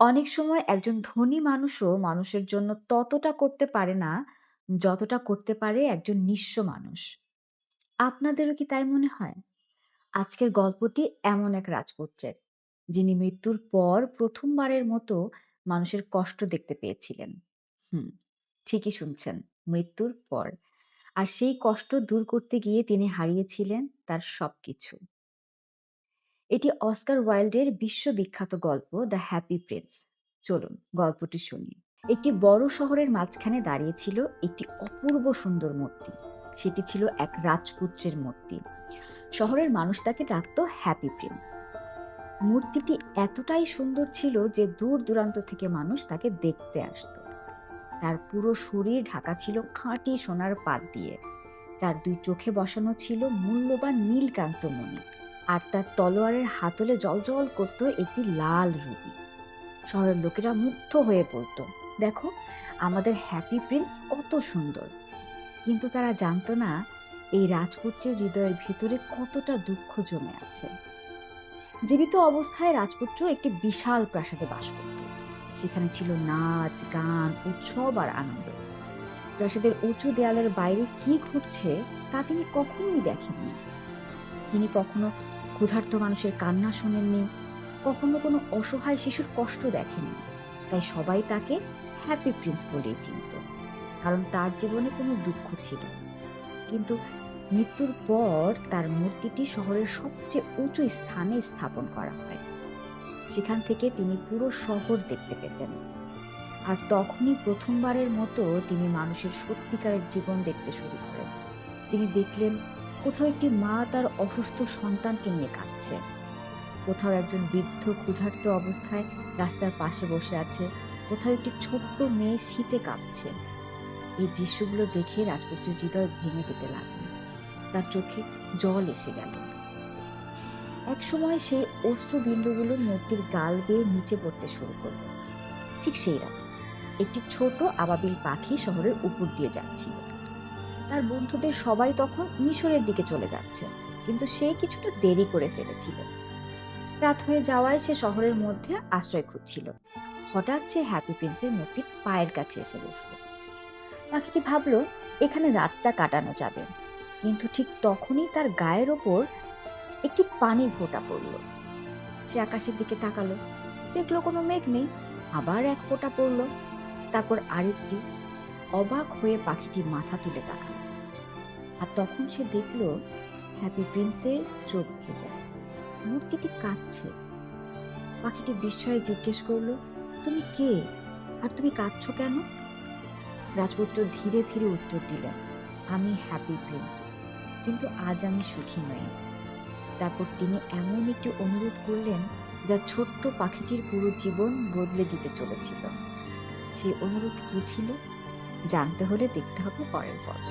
অনেক সময় একজন ধনী মানুষও মানুষের জন্য ততটা করতে পারে না, যতটা করতে পারে একজন নিঃস্ব মানুষ। আপনাদেরও কি তাই মনে হয়? আজকের গল্পটি এমন এক রাজপুত্রের, যিনি মৃত্যুর পর প্রথমবারের মতো মানুষের কষ্ট দেখতে পেয়েছিলেন। হুম, ঠিকই শুনছেন, মৃত্যুর পর। আর সেই কষ্ট দূর করতে গিয়ে তিনি হারিয়েছিলেন তার সবকিছু। এটি অস্কার ওয়াইল্ডের বিশ্ববিখ্যাত গল্প দ্য হ্যাপি প্রিন্স। চলুন গল্পটি শুনি। একটি বড় শহরের মাঝখানে দাঁড়িয়ে ছিল একটি অপূর্ব সুন্দর মূর্তি। সেটি ছিল এক রাজপুত্রের মূর্তি। শহরের মানুষ তাকে ডাকত হ্যাপি প্রিন্স। মূর্তিটি এতটাই সুন্দর ছিল যে দূর দূরান্ত থেকে মানুষ তাকে দেখতে আসতো। তার পুরো শরীর ঢাকা ছিল খাঁটি সোনার পাত দিয়ে। তার দুই চোখে বসানো ছিল মূল্যবান নীলকান্ত মণি, আর তার তলোয়ারের হাতলে জ্বলজ্বল করত একটি লাল রুবি। শহরের লোকেরা মুগ্ধ হয়ে বলতো, দেখো, আমাদের হ্যাপি প্রিন্স কত সুন্দর। কিন্তু তারা জানতো না এই রাজপুত্রের হৃদয়ের ভিতরে কতটা দুঃখ জমে আছে। জীবিত অবস্থায় রাজপুত্র একটি বিশাল প্রাসাদে বাস করত। সেখানে ছিল নাচ, গান, উৎসব আর আনন্দ। প্রাসাদের উঁচু দেয়ালের বাইরে কি ঘটছে তা তিনি কখনোই দেখেননি। তিনি কখনো ক্ষুধার্ত মানুষের কান্না শোনেননি, কখনো কোনো অসহায় শিশুর কষ্ট দেখেননি। তাই সবাই তাকে হ্যাপি প্রিন্স বলেই চিনত, কারণ তার জীবনে কোনো দুঃখ ছিল না। কিন্তু মৃত্যুর পর তার মূর্তিটি শহরের সবচেয়ে উঁচু স্থানে স্থাপন করা হয়। সেখান থেকে তিনি পুরো শহর দেখতে পেতেন। আর তখনই প্রথমবারের মতো তিনি মানুষের সত্যিকারের জীবন দেখতে শুরু করেন। তিনি দেখলেন কোথাও একটি মা তার অসুস্থ সন্তানকে নিয়ে কাঁদছে, কোথাও একজন বৃদ্ধ ক্ষুধার্ত অবস্থায় রাস্তার পাশে বসে আছে, কোথাও একটি ছোট্ট মেয়ে শীতে কাঁপছে। এই দৃশ্যগুলো দেখে রাজপুত্রের হৃদয় ভেঙে যেতে লাগলো। তার চোখে জল এসে গেল। এক সময় সেই অশ্রু বিন্দুগুলো মূর্তির গাল বেয়ে নিচে পড়তে শুরু করলো। ঠিক সেই রাত একটি ছোট আবাবিল পাখি শহরের উপর দিয়ে যাচ্ছিল। তার বন্ধুদের সবাই তখন মিশরের দিকে চলে যাচ্ছে, কিন্তু সে কিছুটা দেরি করে ফেলেছিল। রাত হয়ে যাওয়ায় সে শহরের মধ্যে আশ্রয় খুঁজছিল। হঠাৎ সে হ্যাপি প্রিন্সের মূর্তির পায়ের কাছে এসে বসল। পাখিটি ভাবলো এখানে রাতটা কাটানো যাবে। কিন্তু ঠিক তখনই তার গায়ের ওপর একটি পানির ফোঁটা পড়ল। সে আকাশের দিকে তাকালো, দেখলো কোনো মেঘ নেই। আবার এক ফোঁটা পড়ল, তারপর আরেকটি। অবাক হয়ে পাখিটি মাথা তুলে তাকালো, আর তখন সে দেখলো হ্যাপি প্রিন্সের চোখ ভেজা, মূর্তিটি কাঁদছে। পাখিটি বিস্ময়ে জিজ্ঞেস করলো, তুমি কে, আর তুমি কাঁদছো কেন? রাজপুত্র ধীরে ধীরে উত্তর দিলেন, আমি হ্যাপি প্রিন্স, কিন্তু আজ আমি সুখী নই। তারপর তিনি এমন একটি অনুরোধ করলেন যা ছোট্ট পাখিটির পুরো জীবন বদলে দিতে চলেছিল। সেই অনুরোধ কি ছিল জানতে হলে দেখতে হবে পরের পর্ব।